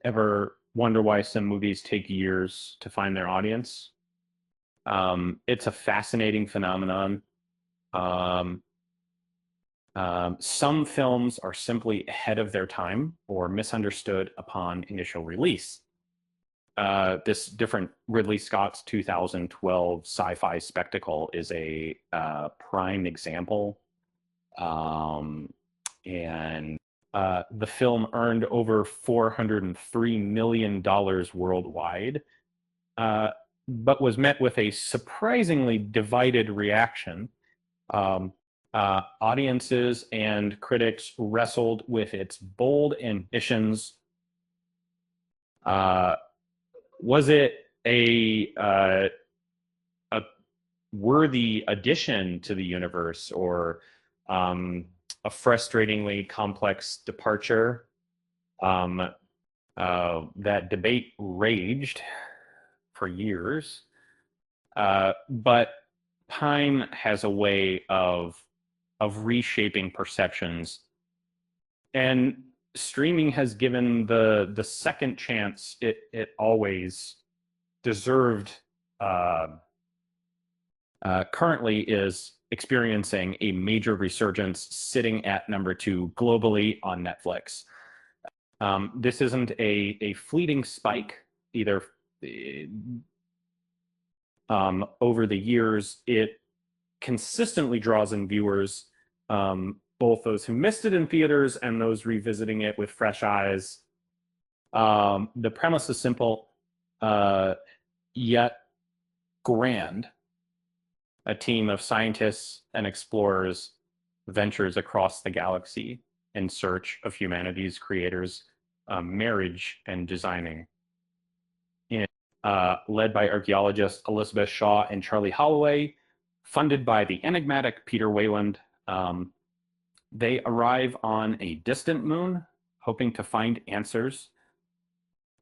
ever wonder why some movies take years to find their audience? It's a fascinating phenomenon. Um, some films are simply ahead of their time or misunderstood upon initial release. This different Ridley Scott's 2012 sci-fi spectacle is a prime example. Um, and the film earned over $403 million worldwide, uh, but was met with a surprisingly divided reaction. Um, Audiences and critics wrestled with its bold ambitions. Uh, was it a worthy addition to the universe, or um, a frustratingly complex departure? That debate raged for years, but time has a way of reshaping perceptions, and streaming has given the second chance it always deserved. Uh, Currently is experiencing a major resurgence, sitting at #2 globally on Netflix. This isn't a fleeting spike either. Over the years, it consistently draws in viewers, both those who missed it in theaters and those revisiting it with fresh eyes. The premise is simple, yet grand. A team of scientists and explorers ventures across the galaxy in search of humanity's creators' marriage and designing. Led by archaeologists Elizabeth Shaw and Charlie Holloway, funded by the enigmatic Peter Wayland, they arrive on a distant moon, hoping to find answers.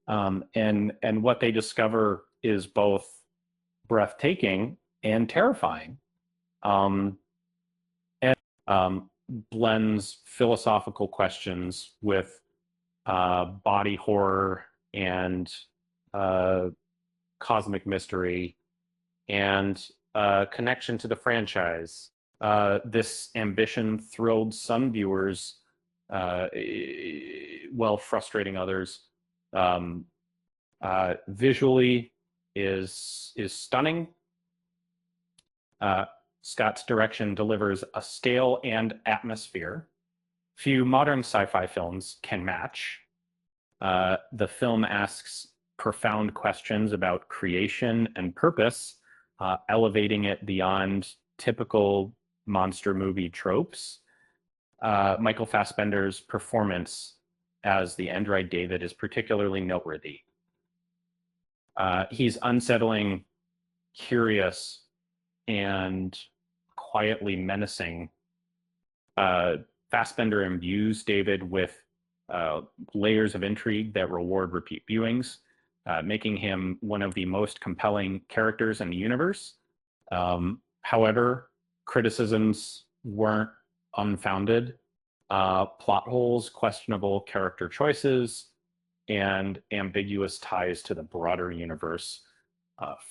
And what they discover is both breathtaking and terrifying, and blends philosophical questions with body horror and cosmic mystery and connection to the franchise. This ambition thrilled some viewers, while frustrating others. Visually is stunning. Scott's direction delivers a scale and atmosphere few modern sci-fi films can match. The film asks profound questions about creation and purpose, elevating it beyond typical monster movie tropes. Michael Fassbender's performance as the android David is particularly noteworthy. He's unsettling, curious, and quietly menacing. Fassbender imbues David with layers of intrigue that reward repeat viewings, making him one of the most compelling characters in the universe. However, criticisms weren't unfounded. Plot holes, questionable character choices, and ambiguous ties to the broader universe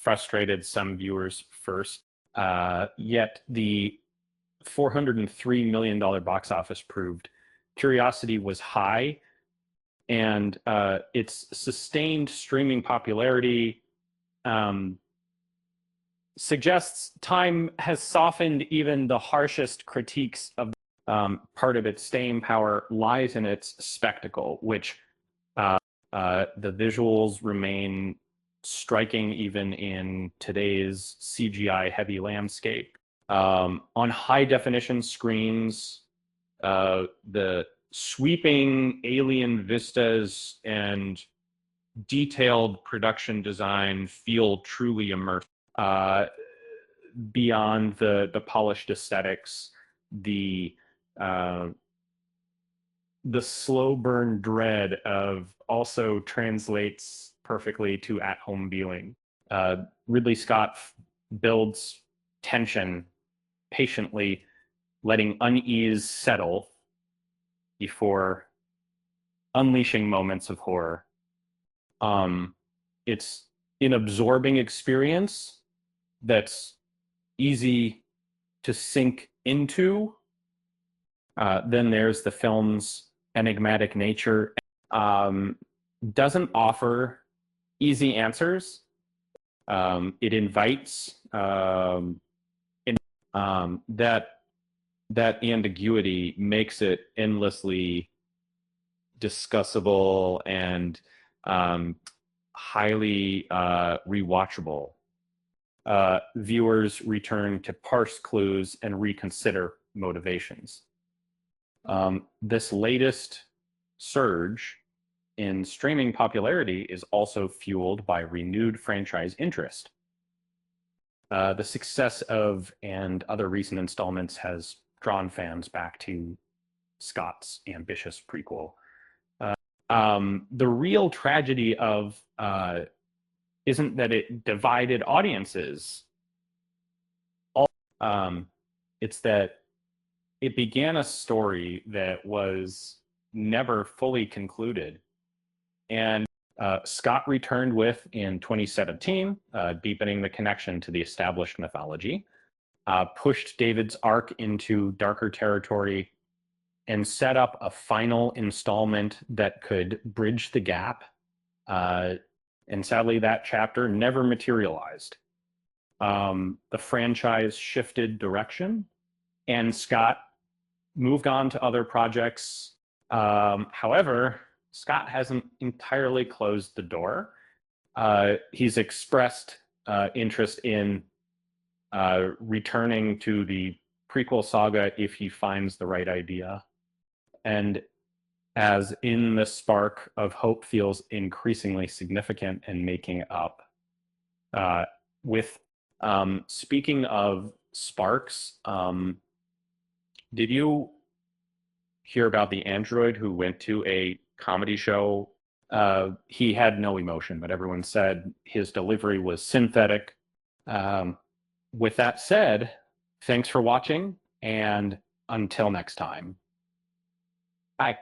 frustrated some viewers first. Yet the $403 million box office proved curiosity was high, and its sustained streaming popularity suggests time has softened even the harshest critiques of. Part of its staying power lies in its spectacle, which the visuals remain striking even in today's CGI-heavy landscape. On high-definition screens, the sweeping alien vistas and detailed production design feel truly immersive. Beyond the polished aesthetics, the slow burn dread of also translates perfectly to at-home viewing. Ridley Scott builds tension patiently, letting unease settle before unleashing moments of horror. It's an absorbing experience that's easy to sink into. Then there's the film's enigmatic nature. Um, doesn't offer easy answers. It invites that ambiguity makes it endlessly discussable and highly rewatchable. Viewers return to parse clues and reconsider motivations. This latest surge in streaming popularity is also fueled by renewed franchise interest. The success of and other recent installments has drawn fans back to Scott's ambitious prequel. The real tragedy of isn't that it divided audiences. It's that it began a story that was never fully concluded. And Scott returned with in 2017, deepening the connection to the established mythology, pushed David's arc into darker territory, and set up a final installment that could bridge the gap. And sadly, that chapter never materialized. The franchise shifted direction, and Scott moved on to other projects. However, Scott hasn't entirely closed the door. He's expressed interest in returning to the prequel saga if he finds the right idea. And as In the Spark of Hope feels increasingly significant and making up. With speaking of sparks, did you hear about the android who went to a comedy show? He had no emotion, but everyone said his delivery was synthetic. With that said, thanks for watching, and until next time. Bye.